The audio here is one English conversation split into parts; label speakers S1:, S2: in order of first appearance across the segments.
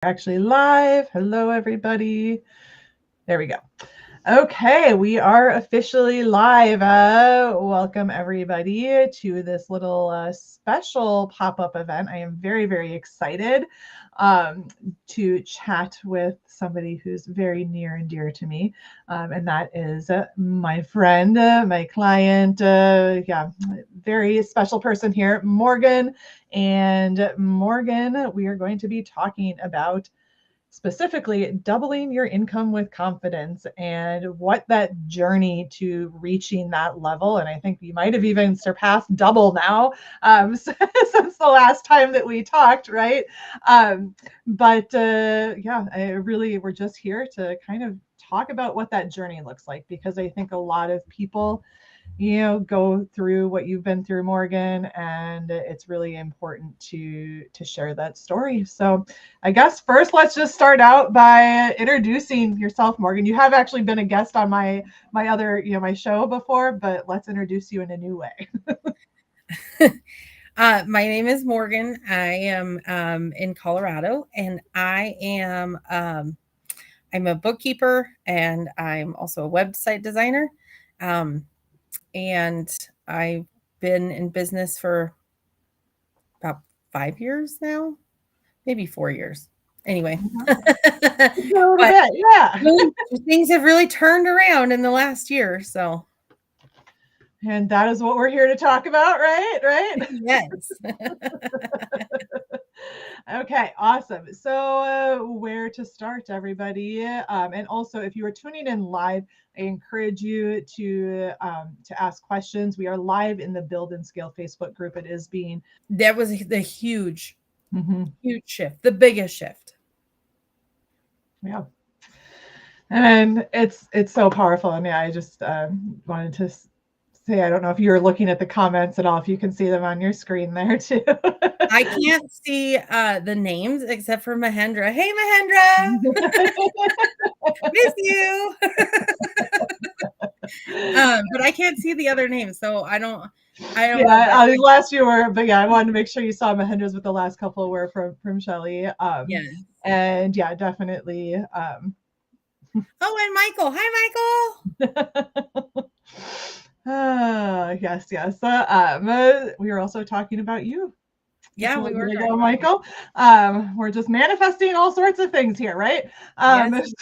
S1: Actually live. Hello, everybody. There we go. Okay, we are officially live. Welcome, everybody, to this little special pop-up event. I am very, very excited to chat with somebody who's very near and dear to me, and that is my friend, my client, very special person here, Morgan. And Morgan, we are going to be talking about specifically doubling your income with confidence and what that journey to reaching that level. And I think you might have even surpassed double now since the last time that we talked, right? We're just here to kind of talk about what that journey looks like, because I think a lot of people go through what you've been through, Morgan, and it's really important to share that story. So I guess first, let's just start out by introducing yourself, Morgan. You have actually been a guest on my other, my show before, but let's introduce you in a new way.
S2: My name is Morgan. I am in Colorado, and I'm a bookkeeper, and I'm also a website designer. And I've been in business for about 5 years now, maybe 4 years. Anyway,
S1: A little
S2: but
S1: bit, yeah.
S2: really, things have really turned around in the last year. So,
S1: And that is what we're here to talk about, right?
S2: yes.
S1: Okay, awesome. So where to start, everybody? And also, if you are tuning in live, I encourage you to ask questions. We are live in the Build and Scale Facebook group. It is being
S2: That was the huge shift, the biggest shift.
S1: Yeah. And it's so powerful. And yeah, I just wanted to say, I don't know if you're looking at the comments at all, if you can see them on your screen there too.
S2: I can't see the names except for Mahendra. Hey, Mahendra, miss you. But I can't see the other names, so I don't know.
S1: The last few were, but yeah, I wanted to make sure you saw Mahendra's, but the last couple were from Shelly.
S2: Yeah.
S1: And yeah, definitely.
S2: Oh, and Michael. Hi, Michael.
S1: Yes. We were also talking about you.
S2: Yeah, we were
S1: talking about Michael. We're just manifesting all sorts of things here, right?
S2: Yes.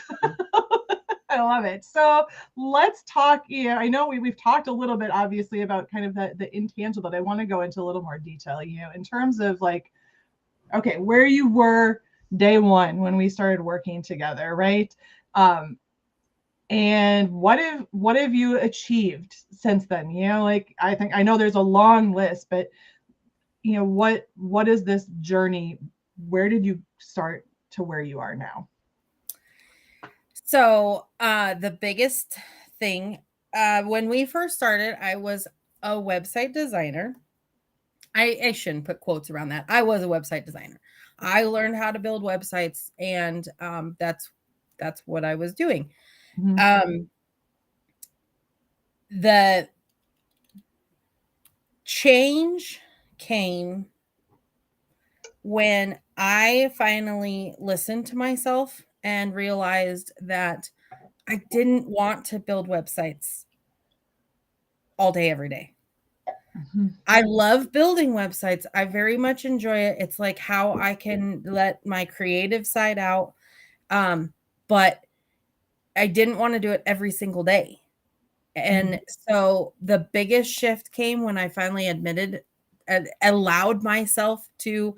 S1: I love it. So let's talk. I know we've talked a little bit, obviously, about kind of the intangible, but I want to go into a little more detail, in terms of like, okay, where you were day one when we started working together, right? And what have you achieved since then? Like, I know there's a long list, but what is this journey? Where did you start to where you are now?
S2: So the biggest thing, when we first started, I was a website designer. I shouldn't put quotes around that. I was a website designer. I learned how to build websites, and that's what I was doing. The change came when I finally listened to myself and realized that I didn't want to build websites all day, every day. I love building websites. I very much enjoy it. It's like how I can let my creative side out. But I didn't want to do it every single day. And so the biggest shift came when I finally allowed myself to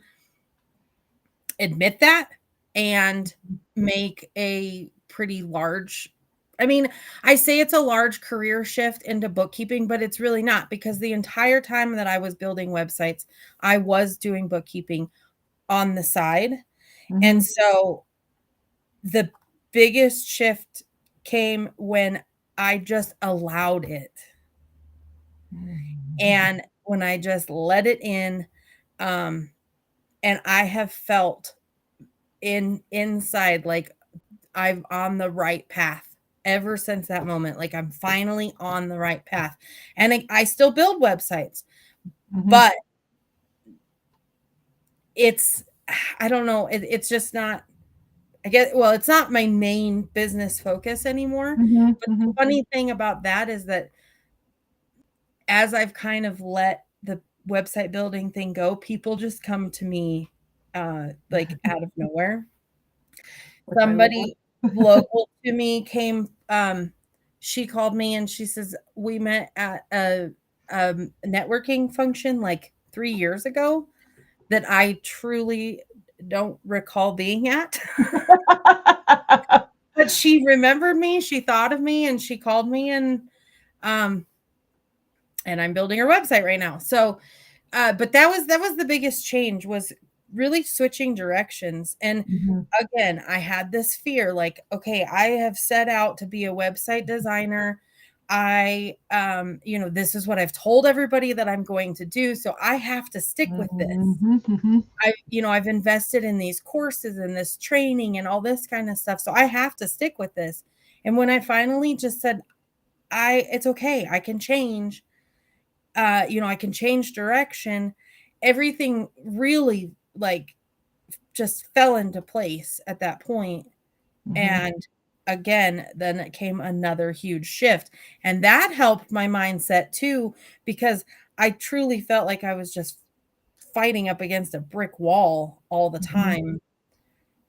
S2: admit that and make a pretty large, I say it's a large career shift into bookkeeping, but it's really not, because the entire time that I was building websites, I was doing bookkeeping on the side. And so the biggest shift came when I just allowed it. And when I just let it in, and I have felt inside like I'm on the right path ever since that moment. Like I'm finally on the right path. And I still build websites, but I don't know. It's just not I get well, it's not my main business focus anymore.
S1: Mhm,
S2: But the
S1: mhm.
S2: funny thing about that is that as I've kind of let the website building thing go, people just come to me like out of nowhere.
S1: Which I love.
S2: Somebody local to me came, she called me and she says, "We met at a networking function like 3 years ago that I truly don't recall being at." But she remembered me, she thought of me, and she called me, um, and I'm building her website right now. So, but that was the biggest change, was really switching directions. And
S1: Mhm,
S2: again, I had this fear, like, okay, I have set out to be a website designer. This is what I've told everybody that I'm going to do, so I have to stick with this.
S1: mhm, mhm,
S2: I've invested in these courses and this training and all this kind of stuff, so I have to stick with this. And when I finally just said, it's okay, I can change, I can change direction, everything really, like, just fell into place at that point.
S1: mhm.
S2: And again, then it came another huge shift. And that helped my mindset too, because I truly felt like I was just fighting up against a brick wall all the
S1: Mhm.
S2: time.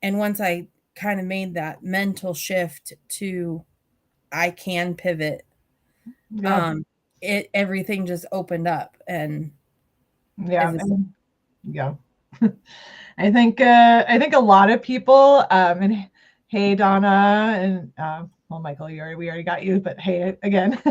S2: And once I kind of made that mental shift to I can pivot,
S1: Yeah,
S2: um, everything just opened up, and it
S1: yeah,
S2: was
S1: yeah. I think a lot of people, and hey Donna, and well Michael, we already got you, but hey again.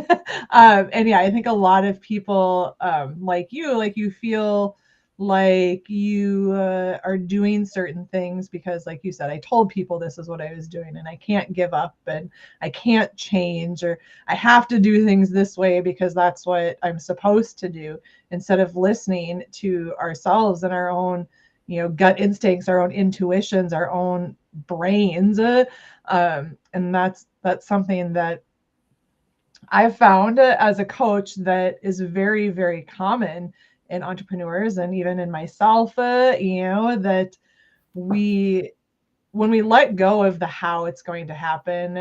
S1: And yeah, I think a lot of people, like you feel like you are doing certain things because, like you said, I told people this is what I was doing and I can't give up and I can't change, or I have to do things this way because that's what I'm supposed to do, instead of listening to ourselves and our own, gut instincts, our own intuitions, our own brains. And that's something that I've found, as a coach, that is very, very common in entrepreneurs and even in myself. That we when we let go of the how it's going to happen,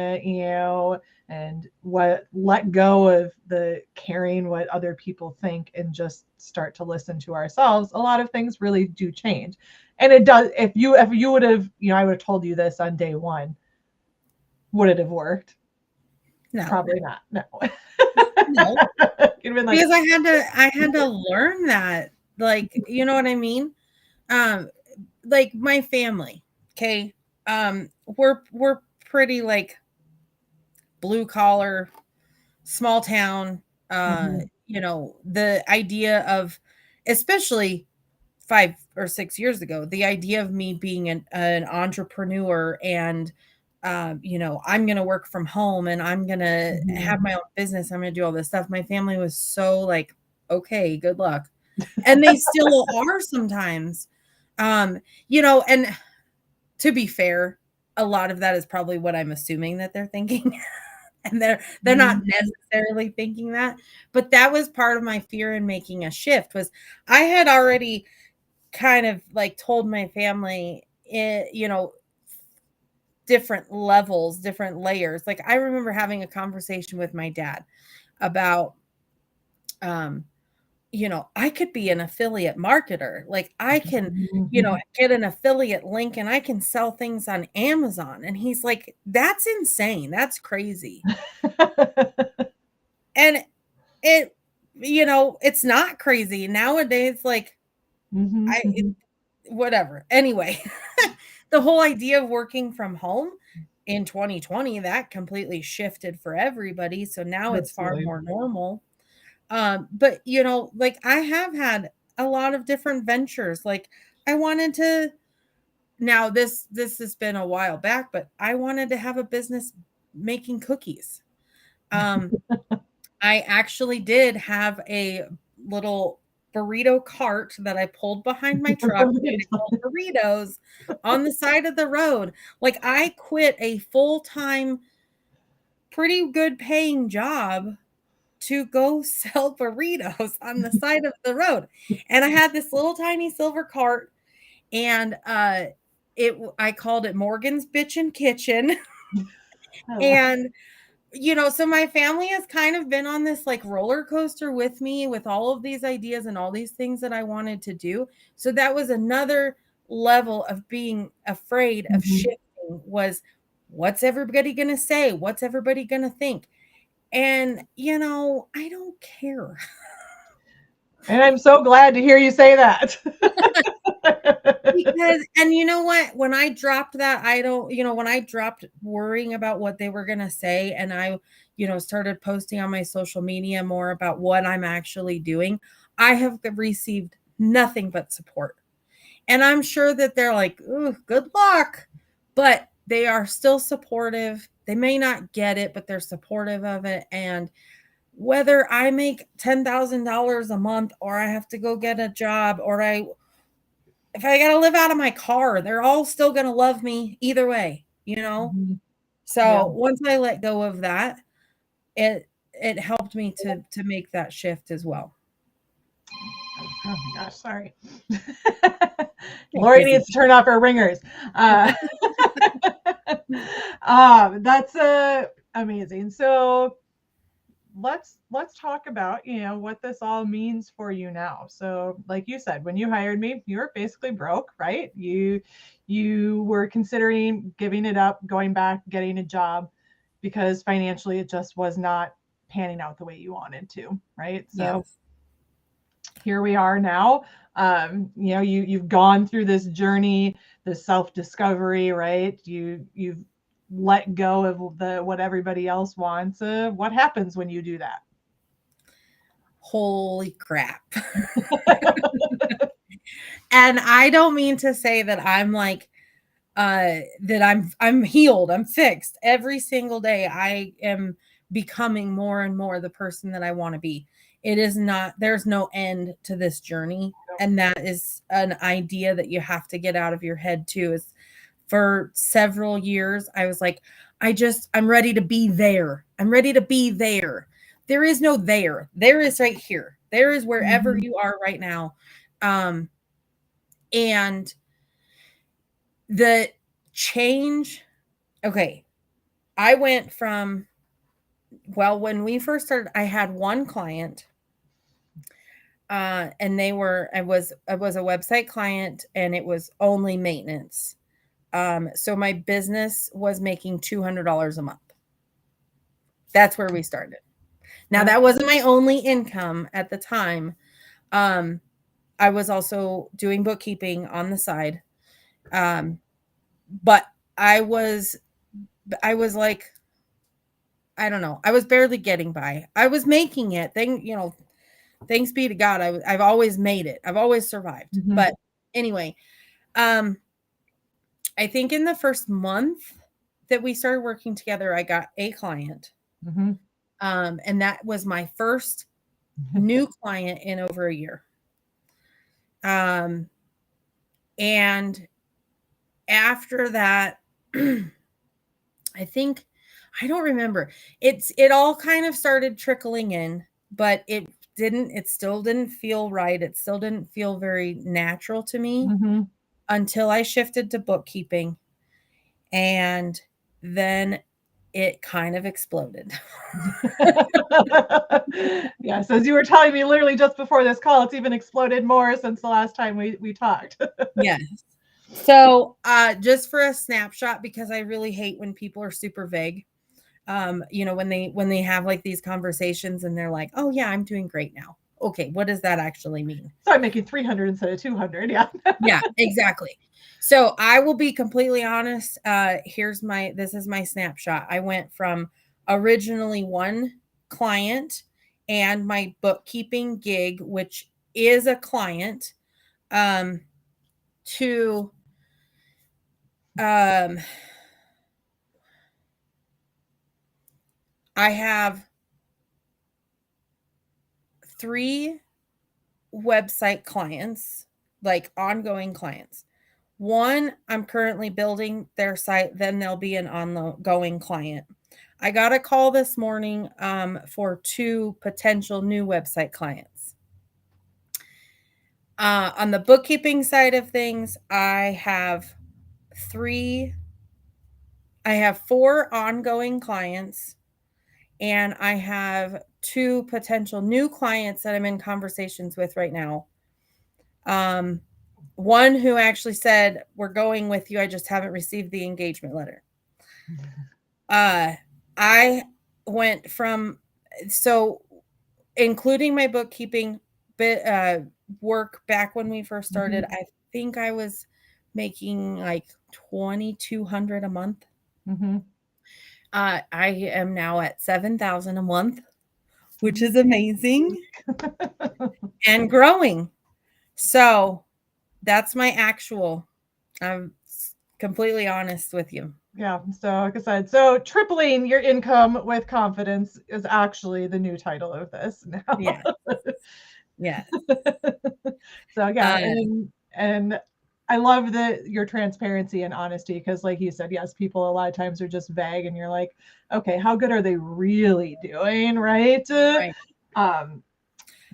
S1: and let go of the caring what other people think and just start to listen to ourselves, a lot of things really do change. And it does. If you would have, I would have told you this on day one, would it have worked?
S2: no,
S1: Probably not. No.
S2: no,
S1: You'd been like,
S2: because I had to learn that, like, you know what I mean? Um, like my family, okay, we're pretty like blue collar, small town.
S1: mhm,
S2: The idea of, especially 5 or 6 years ago, the idea of me being an entrepreneur and, I'm going to work from home and I'm going to have
S1: mhm.
S2: my own business. I'm going to do all this stuff. My family was so like, okay, good luck. And they still are sometimes. And to be fair, a lot of that is probably what I'm assuming that they're thinking. And they're not
S1: Mhm.
S2: necessarily thinking that, but that was part of my fear in making a shift. Was I had already kind of like told my family, different levels, different layers. Like I remember having a conversation with my dad about, um I could be an affiliate marketer. Like I can,
S1: Mhm.
S2: get an affiliate link and I can sell things on Amazon. And he's like, that's insane. That's crazy. And it, it's not crazy nowadays. Like
S1: Mhm,
S2: I, it,
S1: mhm.
S2: whatever. Anyway, the whole idea of working from home in 2020, that completely shifted for everybody. So now it's far
S1: Absolutely.
S2: more normal. But like I have had a lot of different ventures. Like I wanted to, now this has been a while back, but I wanted to have a business making cookies. Um, I actually did have a little burrito cart that I pulled behind my truck and I sold burritos on the side of the road. Like I quit a full-time, pretty good paying job to go sell burritos on the side of the road. And I had this little tiny silver cart, and I called it Morgan's Bitchin' Kitchen.
S1: I love
S2: And so my family has kind of been on this like roller coaster with me with all of these ideas and all these things that I wanted to do. So that was another level of being afraid of
S1: Mhm.
S2: shifting, was what's everybody going to say? What's everybody going to think? And I don't care.
S1: And I'm so glad to hear you say that.
S2: Because, and you know what? When I dropped that, when I dropped worrying about what they were going to say, and I, started posting on my social media more about what I'm actually doing, I have received nothing but support. And I'm sure that they're like, ooh, good luck. But they are still supportive. They may not get it, but they're supportive of it. And whether I make $10,000 a month, or I have to go get a job, or if I got to live out of my car, they're all still going to love me either way,
S1: Mhm. Yeah.
S2: So once I let go of that, it helped me to make that shift as well.
S1: Oh my gosh, sorry.
S2: Yeah,
S1: Lori
S2: busy.
S1: needs to turn off her ringers. That's amazing. So let's talk about what this all means for you now. So like you said, when you hired me, you were basically broke, right? You were considering giving it up, going back, getting a job, because financially it just was not panning out the way you wanted to, right? So
S2: Yes.
S1: here we are now. You've gone through this journey, this self-discovery, right? You've let go of the what everybody else wants. What happens when you do that?
S2: Holy crap. And I don't mean to say that I'm like that I'm healed, I'm fixed. Every single day I am becoming more and more the person that I want to be. It is not, there's no end to this journey, and that is an idea that you have to get out of your head too. Is for several years I was like, I'm ready to be there. I'm ready to be there. There is no there. There is right here. There is wherever
S1: Mhm.
S2: you are right now. And the change, okay, I went from, well, when we first started, I had one client, and I was a website client, and it was only maintenance. So my business was making $200 a month. That's where we started. Now
S1: Yeah.
S2: that wasn't my only income at the time. Um, I was also doing bookkeeping on the side. Um, but I was like, I don't know. I was barely getting by. I was making it. Thanks be to God. I've always made it. I've always survived.
S1: Mhm.
S2: But anyway, um, I think in the first month that we started working together, I got a client.
S1: Mhm.
S2: And that was my first new client in over a year. Um, and after that, I think, I don't remember. It all kind of started trickling in, but it still didn't feel right. It still didn't feel very natural to me
S1: Mhm.
S2: until I shifted to bookkeeping. And then it kind of exploded.
S1: Yes, as you were telling me literally just before this call, it's even exploded more since the last time we talked.
S2: Yes. So, just for a snapshot, because I really hate when people are super vague. When they have like these conversations and they're like, "Oh yeah, I'm doing great now." Okay, what does that actually mean?
S1: So I'm making 300 instead of 200. Yeah.
S2: Yeah, exactly. So I will be completely honest. This is my snapshot. I went from originally one client and my bookkeeping gig, which is a client, um, to um, I have 3 website clients, like ongoing clients. One, I'm currently building their site, then there'll be an ongoing client. I got a call this morning for 2 potential new website clients. On the bookkeeping side of things, I have three, I have 4 ongoing clients, and I have 2 potential new clients that I'm in conversations with right now. One who actually said, "We're going with you. I just haven't received the engagement letter." I went from, so including my bookkeeping work back when we first started, I think I was making like 2,200 a month. I am now at 7,000 a month, which is amazing and growing. So that's my actual. I'm completely honest with you.
S1: Yeah. So, like I said, so tripling your income with confidence is actually the new title of this now.
S2: Yeah. Yeah.
S1: So yeah, and I love your transparency and honesty, because like you said, yes, people a lot of times are just vague, and you're like, okay, how good are they really doing, right?
S2: Right.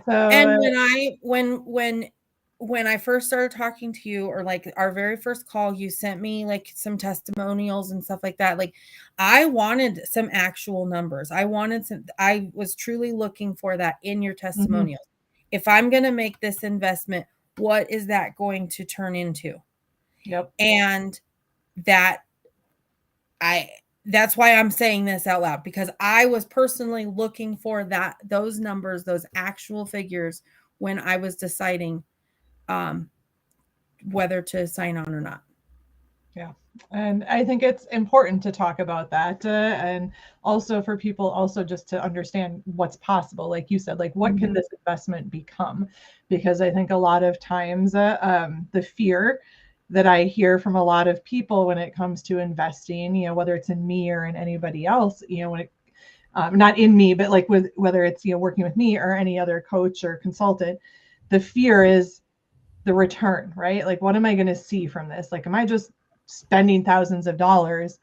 S1: So
S2: And when I first started talking to you, or like our very first call, you sent me like some testimonials and stuff like that. Like, I wanted some actual numbers. I was truly looking for that in your testimonials. If I'm going to make this investment, what is that going to turn into?
S1: Yep.
S2: And that's why I'm saying this out loud, because I was personally looking for those numbers, those actual figures, when I was deciding whether to sign on or not.
S1: Yeah. And I think it's important to talk about that, and also for people also just to understand what's possible. Like you said, like what can this investment become? Because I think a lot of times the fear that I hear from a lot of people when it comes to investing, whether it's in me or in anybody else, when it not in me, but like whether it's working with me or any other coach or consultant, the fear is the return, right? Like, what am I going to see from this? Like, am I just spending thousands of dollars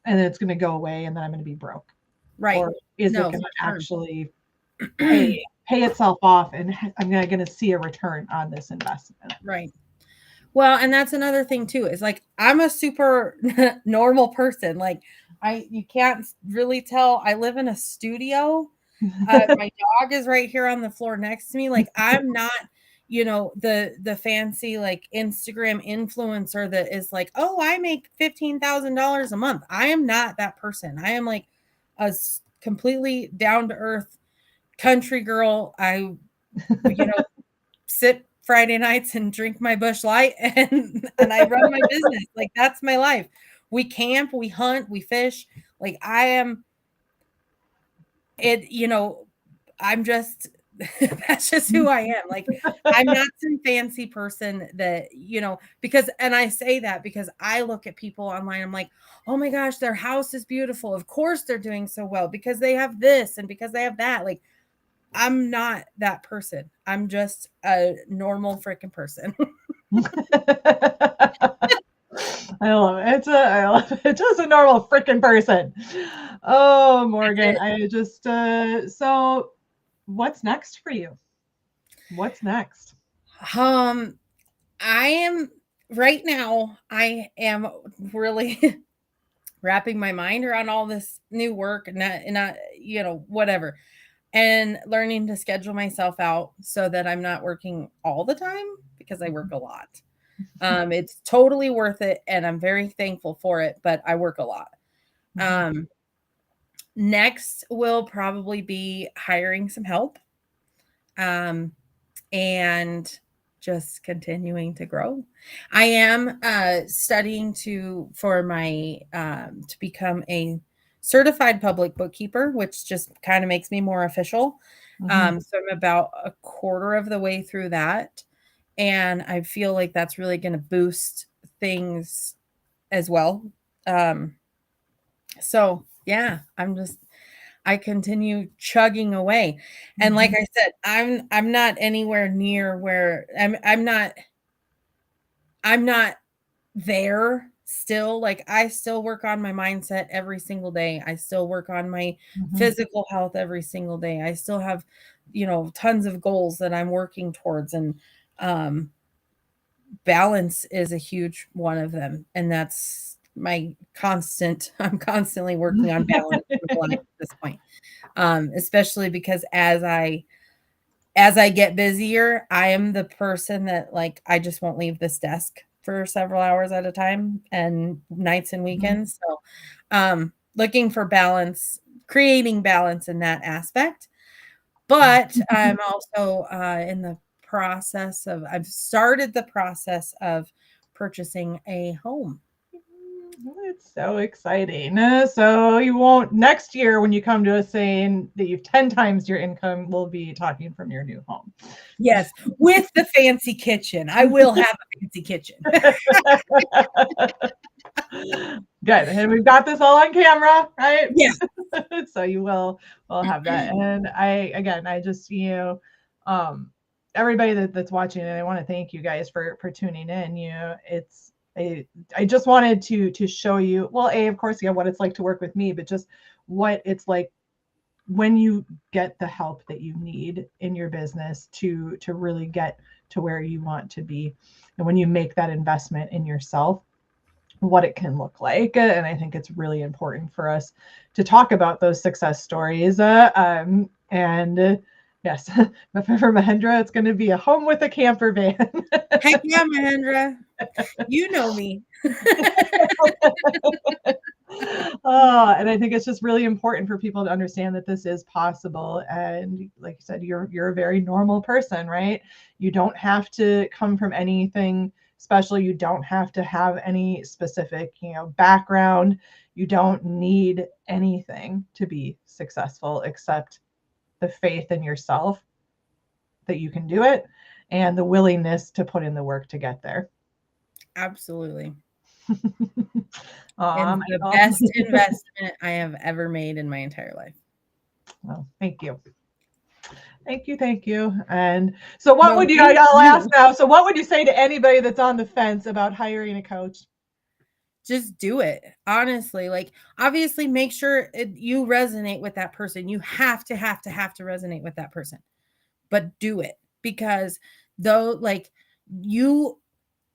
S1: and then it's going to go away and then I'm going to be broke?
S2: Right.
S1: Or is it going to actually pay itself off, and I'm going to see a return on this investment?
S2: Right. Well, and that's another thing too, is like, I'm a super normal person. Like, you can't really tell. I live in a studio. My dog is right here on the floor next to me. Like, I'm not, the fancy like Instagram influencer that is like, oh, I make $15,000 a month. I am not that person. I am like a completely down to earth country girl. I, sit Friday nights and drink my Busch Light, and I run my business. Like, that's my life. We camp, we hunt, we fish. Like, I'm just that's just who I am. Like, I'm not some fancy person that, because, and I say that because I look at people online, I'm like, oh my gosh, their house is beautiful. Of course they're doing so well because they have this and because they have that. Like, I'm not that person. I'm just a normal freaking person.
S1: I love it. I love it. Just a normal freaking person. Oh, Morgan, I just so what's next for you? What's next?
S2: I am right now, I am really wrapping my mind around all this new work, and not, whatever, and learning to schedule myself out so that I'm not working all the time, because I work a lot. It's totally worth it, and I'm very thankful for it, but I work a lot. Next will probably be hiring some help, and just continuing to grow. I am studying for my to become a certified public bookkeeper, which just kind of makes me more official. So I'm about a quarter of the way through that, and I feel like that's really going to boost things as well. So yeah, I continue chugging away. And like I said, I'm not anywhere near where I'm not there still. Like, I still work on my mindset every single day. I still work on my physical health every single day. I still have, tons of goals that I'm working towards. And balance is a huge one of them. And that's I'm constantly working on balance in my life at this point. Especially because as I get busier, I am the person that like I just won't leave this desk for several hours at a time and nights and weekends. So looking for balance, creating balance in that aspect. But I'm also in the process of I've started the process of purchasing a home.
S1: It's so exciting. So you won't next year when you come to us saying that you've 10 times your income, we'll be talking from your new home.
S2: Yes, with the fancy kitchen. I will have a fancy kitchen.
S1: Good. And we've got this all on camera, right?
S2: Yeah.
S1: So you will have that. And I just, everybody that's watching, and I want to thank you guys for tuning in. I just wanted to show you, well, of course, what it's like to work with me, but just what it's like when you get the help that you need in your business to really get to where you want to be. And when you make that investment in yourself, what it can look like. And I think it's really important for us to talk about those success stories. And yes, but for Mahendra, it's going to be a home with a camper van.
S2: Heck yeah, Mahendra. You know me.
S1: And I think it's just really important for people to understand that this is possible. And like you said, you're a very normal person, right? You don't have to come from anything special. You don't have to have any specific, background. You don't need anything to be successful except the faith in yourself that you can do it and the willingness to put in the work to get there.
S2: Absolutely. And the best investment I have ever made in my entire life.
S1: Well, thank you. Thank you. And so what would you, I'll ask now, so what would you say to anybody that's on the fence about hiring a coach?
S2: Just do it. Honestly, like obviously make sure you resonate with that person. You have to resonate with that person, but do it because though, like you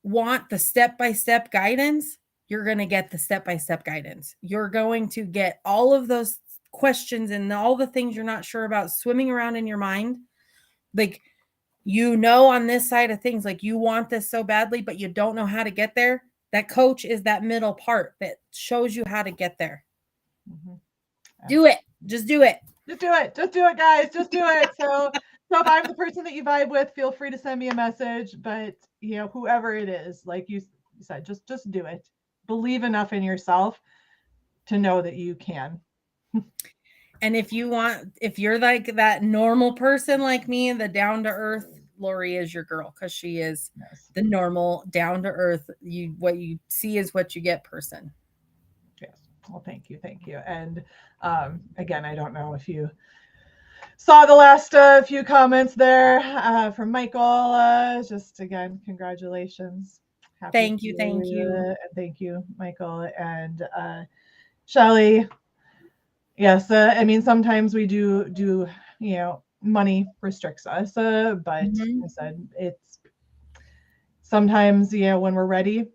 S2: want the step-by-step guidance, you're going to get the step-by-step guidance. You're going to get all of those questions and all the things you're not sure about swimming around in your mind. Like, on this side of things, like you want this so badly, but you don't know how to get there. That coach is that middle part that shows you how to get there. Mm-hmm. Do it. Just do it.
S1: Just do it. Just do it, guys. Just do it. So if I'm the person that you vibe with, feel free to send me a message. But whoever it is, like you said, just do it. Believe enough in yourself to know that you can.
S2: And if you're like that normal person like me, the down to earth, Lori is your girl because she is the normal down to earth. What you see is what you get person.
S1: Yes. Well, thank you. And again, I don't know if you saw the last few comments there from Michael. Just again, congratulations.
S2: Thank you.
S1: Thank you, Michael and Shelly. Yes, I mean sometimes we do money restricts us, but I said it's sometimes when we're ready,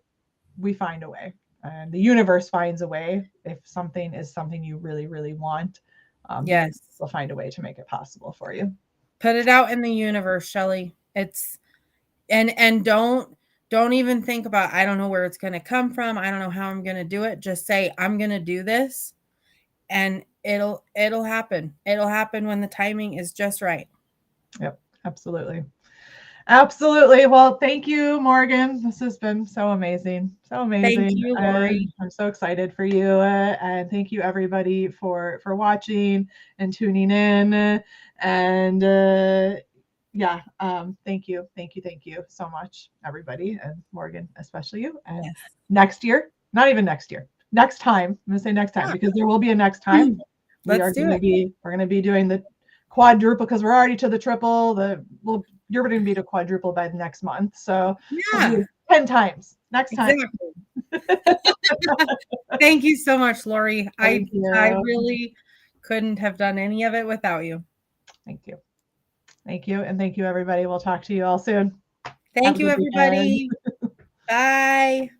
S1: we find a way, and the universe finds a way. If something is something you really, really want,
S2: yes,
S1: we'll find a way to make it possible for you.
S2: Put it out in the universe, Shelly. It's and don't even think about I don't know where it's going to come from. I don't know how I'm going to do it. Just say I'm going to do this, and it'll happen. It'll happen when the timing is just right.
S1: Yep, absolutely. Well, thank you, Morgan. This has been so amazing.
S2: Thank you, Lori.
S1: I'm so excited for you. And thank you, everybody, for watching and tuning in. And thank you so much, everybody, and Morgan, especially you. And next year, not even next year, next time. I'm going to say next time because there will be a next time. We're going to be doing the quadruple because we're already to the triple. You're going to be to quadruple by the next month. So 10 times next time.
S2: Thank you so much, Lori. I really couldn't have done any of it without you.
S1: Thank you. And thank you, everybody. We'll talk to you all soon.
S2: Thank you, everybody. Bye.